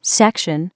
Section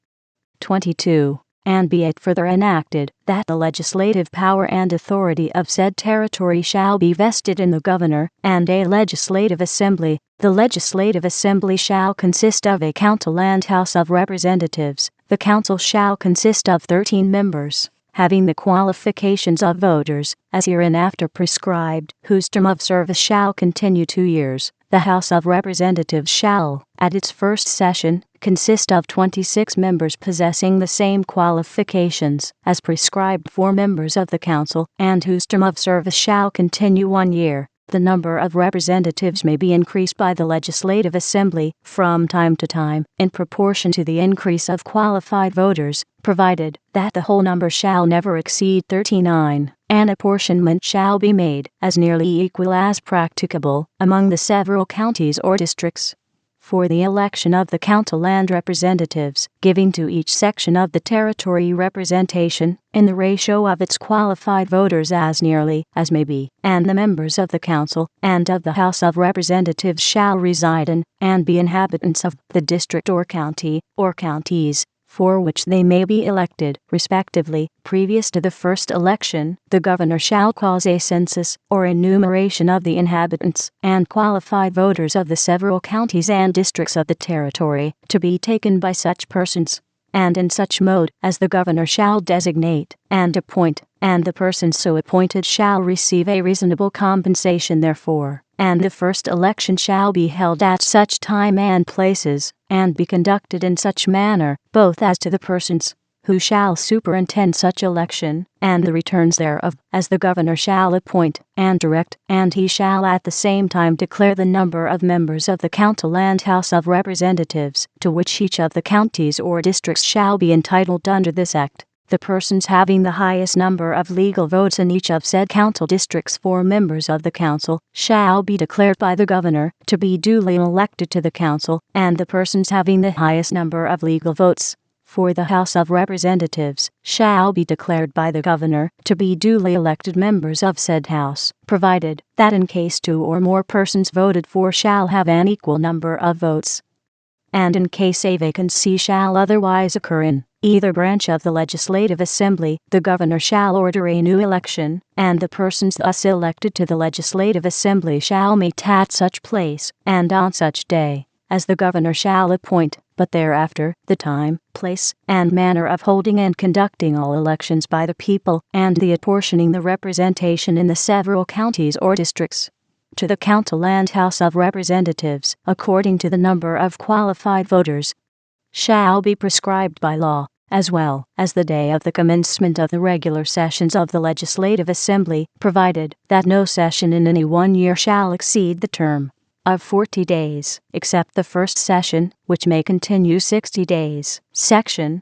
22. And be it further enacted, that the legislative power and authority of said territory shall be vested in the governor and a legislative assembly. The legislative assembly shall consist of a council and House of Representatives. The council shall consist of 13 members, having the qualifications of voters, as hereinafter prescribed, whose term of service shall continue 2 years. The House of Representatives shall, at its first session, consist of 26 members possessing the same qualifications as prescribed for members of the council, and whose term of service shall continue 1 year. The number of representatives may be increased by the Legislative Assembly from time to time in proportion to the increase of qualified voters, provided that the whole number shall never exceed 39. An apportionment shall be made, as nearly equal as practicable, among the several counties or districts, for the election of the council and representatives, giving to each section of the territory representation, in the ratio of its qualified voters as nearly as may be, and the members of the council and of the House of Representatives shall reside in, and be inhabitants of, the district or county, or counties, for which they may be elected, respectively. Previous to the first election, the governor shall cause a census, or enumeration of the inhabitants and qualified voters of the several counties and districts of the territory, to be taken by such persons, and in such mode as the governor shall designate and appoint, and the persons so appointed shall receive a reasonable compensation therefor. And the first election shall be held at such time and places, and be conducted in such manner, both as to the persons who shall superintend such election, and the returns thereof, as the governor shall appoint and direct, and he shall at the same time declare the number of members of the council and House of Representatives, to which each of the counties or districts shall be entitled under this act. The persons having the highest number of legal votes in each of said council districts for members of the council shall be declared by the governor to be duly elected to the council, and the persons having the highest number of legal votes for the House of Representatives shall be declared by the governor to be duly elected members of said house, provided that in case 2 or more persons voted for shall have an equal number of votes, and in case a vacancy shall otherwise occur in either branch of the Legislative Assembly, the governor shall order a new election, and the persons thus elected to the Legislative Assembly shall meet at such place, and on such day, as the governor shall appoint, but thereafter, the time, place, and manner of holding and conducting all elections by the people, and the apportioning the representation in the several counties or districts to the council and House of Representatives, according to the number of qualified voters, shall be prescribed by law, as well as the day of the commencement of the regular sessions of the Legislative Assembly, provided that no session in any 1 year shall exceed the term of 40 days, except the first session, which may continue 60 days. Section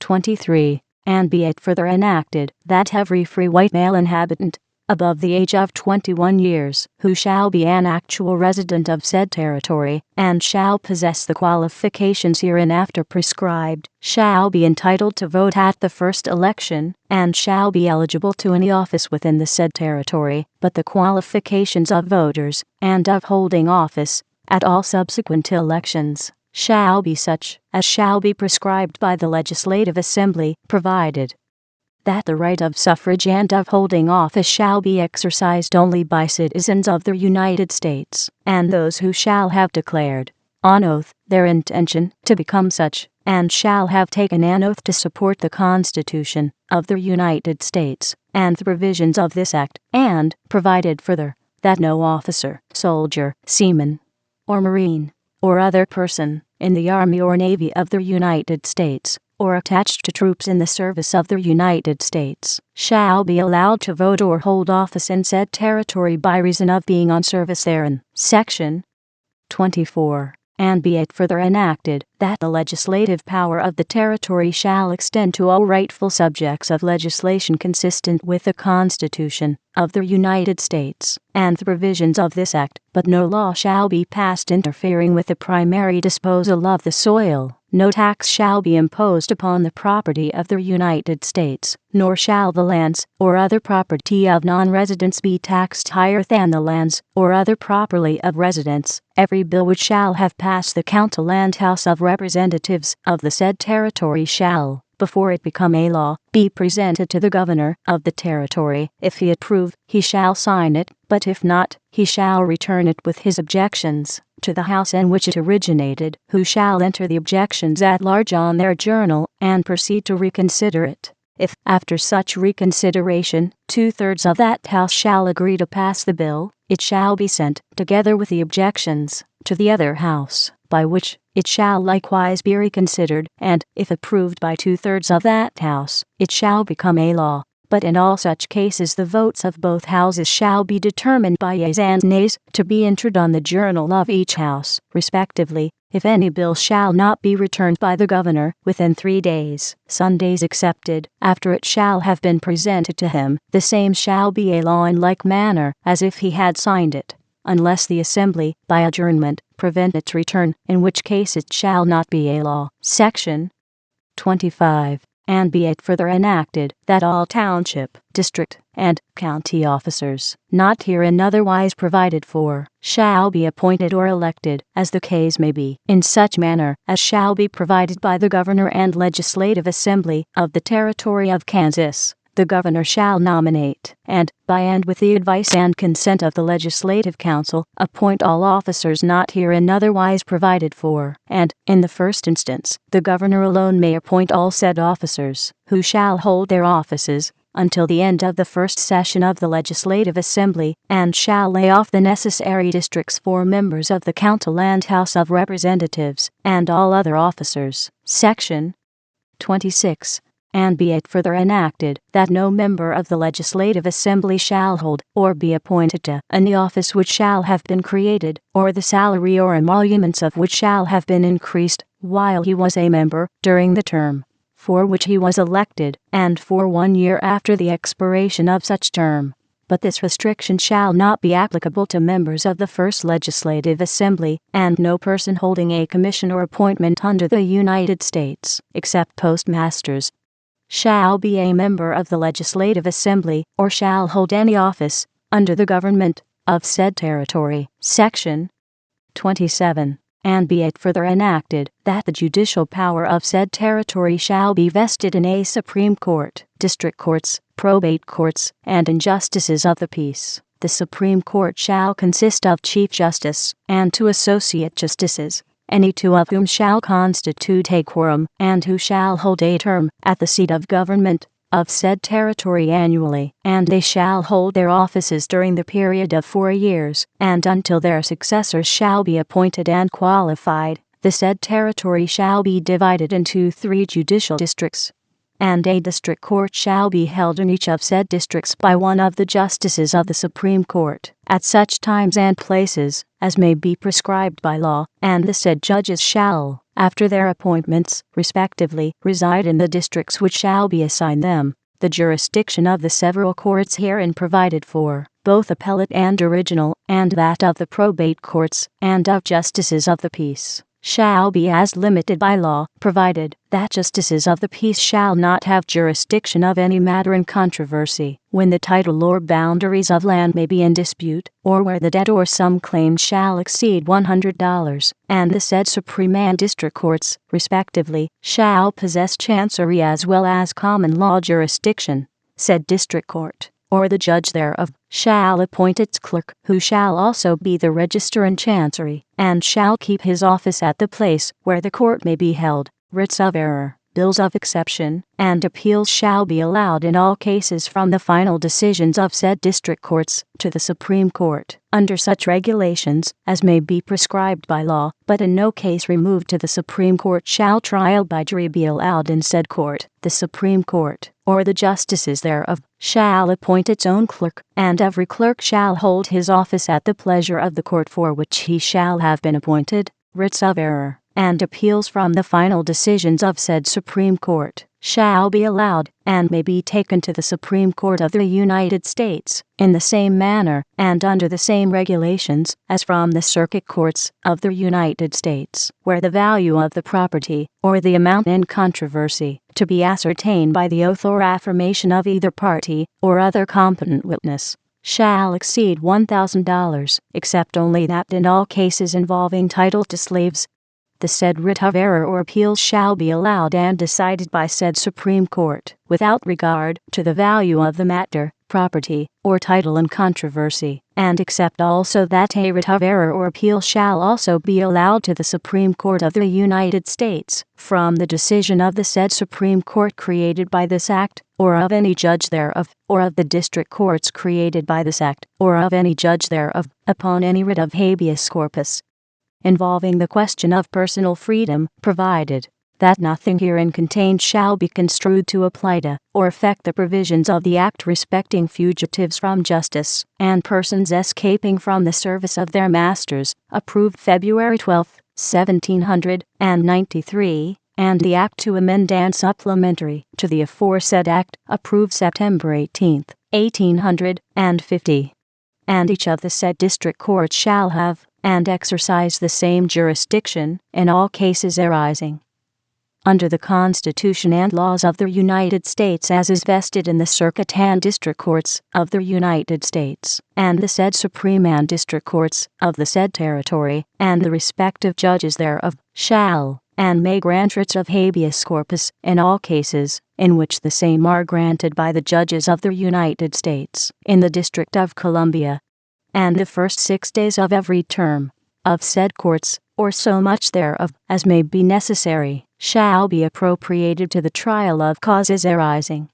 23. And be it further enacted, that every free white male inhabitant above the age of 21 years, who shall be an actual resident of said territory, and shall possess the qualifications hereinafter prescribed, shall be entitled to vote at the first election, and shall be eligible to any office within the said territory, but the qualifications of voters, and of holding office, at all subsequent elections, shall be such as shall be prescribed by the Legislative Assembly, provided that the right of suffrage and of holding office shall be exercised only by citizens of the United States, and those who shall have declared, on oath, their intention to become such, and shall have taken an oath to support the Constitution of the United States, and the provisions of this act, and provided further, that no officer, soldier, seaman, or marine, or other person, in the Army or Navy of the United States, or attached to troops in the service of the United States, shall be allowed to vote or hold office in said territory by reason of being on service therein. Section 24. And be it further enacted, that the legislative power of the territory shall extend to all rightful subjects of legislation consistent with the Constitution of the United States, and the provisions of this act, but no law shall be passed interfering with the primary disposal of the soil, No tax shall be imposed upon the property of the United States, nor shall the lands or other property of non-residents be taxed higher than the lands or other property of residents. Every bill which shall have passed the Council and House of Representatives of the said territory shall, before it become a law, be presented to the governor of the territory. If he approve, he shall sign it, but if not, he shall return it with his objections to the house in which it originated, who shall enter the objections at large on their journal and proceed to reconsider it. If, after such reconsideration, 2/3 of that house shall agree to pass the bill, it shall be sent, together with the objections, to the other house, by which it shall likewise be reconsidered, and, if approved by 2/3 of that house, it shall become a law. But in all such cases the votes of both houses shall be determined by yeas and nays, to be entered on the journal of each house, respectively. If any bill shall not be returned by the governor within 3 days, Sundays excepted, after it shall have been presented to him, the same shall be a law in like manner as if he had signed it, unless the assembly, by adjournment, prevent its return, in which case it shall not be a law. Section 25. And be it further enacted, that all township, district, and county officers, not herein otherwise provided for, shall be appointed or elected, as the case may be, in such manner as shall be provided by the governor and legislative assembly of the territory of Kansas. The governor shall nominate, and, by and with the advice and consent of the Legislative Council, appoint all officers not herein otherwise provided for, and, in the first instance, the governor alone may appoint all said officers, who shall hold their offices until the end of the first session of the Legislative Assembly, and shall lay off the necessary districts for members of the Council and House of Representatives, and all other officers. Section 26. And be it further enacted, that no member of the Legislative Assembly shall hold, or be appointed to, any office which shall have been created, or the salary or emoluments of which shall have been increased, while he was a member, during the term for which he was elected, and for 1 year after the expiration of such term. But this restriction shall not be applicable to members of the First Legislative Assembly, and no person holding a commission or appointment under the United States, except postmasters, shall be a member of the Legislative Assembly, or shall hold any office under the government of said territory. Section 27. And be it further enacted, that the judicial power of said territory shall be vested in a Supreme Court, district courts, probate courts, and in justices of the peace. The Supreme Court shall consist of Chief Justice and 2 associate justices, any 2 of whom shall constitute a quorum, and who shall hold a term at the seat of government of said territory annually, and they shall hold their offices during the period of 4 years, and until their successors shall be appointed and qualified. The said territory shall be divided into 3 judicial districts, and a district court shall be held in each of said districts by one of the justices of the Supreme Court, at such times and places as may be prescribed by law, and the said judges shall, after their appointments, respectively, reside in the districts which shall be assigned them. The jurisdiction of the several courts herein provided for, both appellate and original, and that of the probate courts, and of justices of the peace, shall be as limited by law, provided that justices of the peace shall not have jurisdiction of any matter in controversy, when the title or boundaries of land may be in dispute, or where the debt or some claim shall exceed $100, and the said Supreme and District Courts, respectively, shall possess chancery as well as common law jurisdiction. Said District Court, or the judge thereof, shall appoint its clerk, who shall also be the register in chancery, and shall keep his office at the place where the court may be held. Writs of error, bills of exception, and appeals shall be allowed in all cases from the final decisions of said district courts to the Supreme Court, under such regulations as may be prescribed by law, but in no case removed to the Supreme Court shall trial by jury be allowed in said court. The Supreme Court, or the justices thereof, shall appoint its own clerk, and every clerk shall hold his office at the pleasure of the court for which he shall have been appointed. Writs of error and appeals from the final decisions of said Supreme Court shall be allowed and may be taken to the Supreme Court of the United States in the same manner and under the same regulations as from the circuit courts of the United States, where the value of the property or the amount in controversy, to be ascertained by the oath or affirmation of either party or other competent witness, shall exceed $1,000, except only that in all cases involving title to slaves, the said writ of error or appeal shall be allowed and decided by said Supreme Court, without regard to the value of the matter, property, or title in controversy, and except also that a writ of error or appeal shall also be allowed to the Supreme Court of the United States, from the decision of the said Supreme Court created by this Act, or of any judge thereof, or of the district courts created by this Act, or of any judge thereof, upon any writ of habeas corpus involving the question of personal freedom, provided that nothing herein contained shall be construed to apply to or affect the provisions of the Act respecting fugitives from justice and persons escaping from the service of their masters, approved February 12, 1793, and the Act to amend and supplementary to the aforesaid Act, approved September 18, 1850. And each of the said district courts shall have and exercise the same jurisdiction in all cases arising under the Constitution and laws of the United States as is vested in the circuit and district courts of the United States, and the said Supreme and district courts of the said territory, and the respective judges thereof, shall and may grant writs of habeas corpus in all cases in which the same are granted by the judges of the United States in the District of Columbia, and the first 6 days of every term of said courts, or so much thereof as may be necessary, shall be appropriated to the trial of causes arising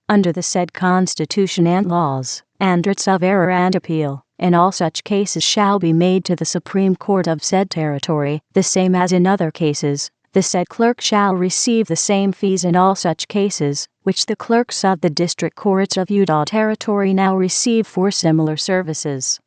under the said Constitution and laws, and writs of error and appeal in all such cases shall be made to the Supreme Court of said territory, the same as in other cases. The said clerk shall receive the same fees in all such cases, which the clerks of the district courts of Utah Territory now receive for similar services.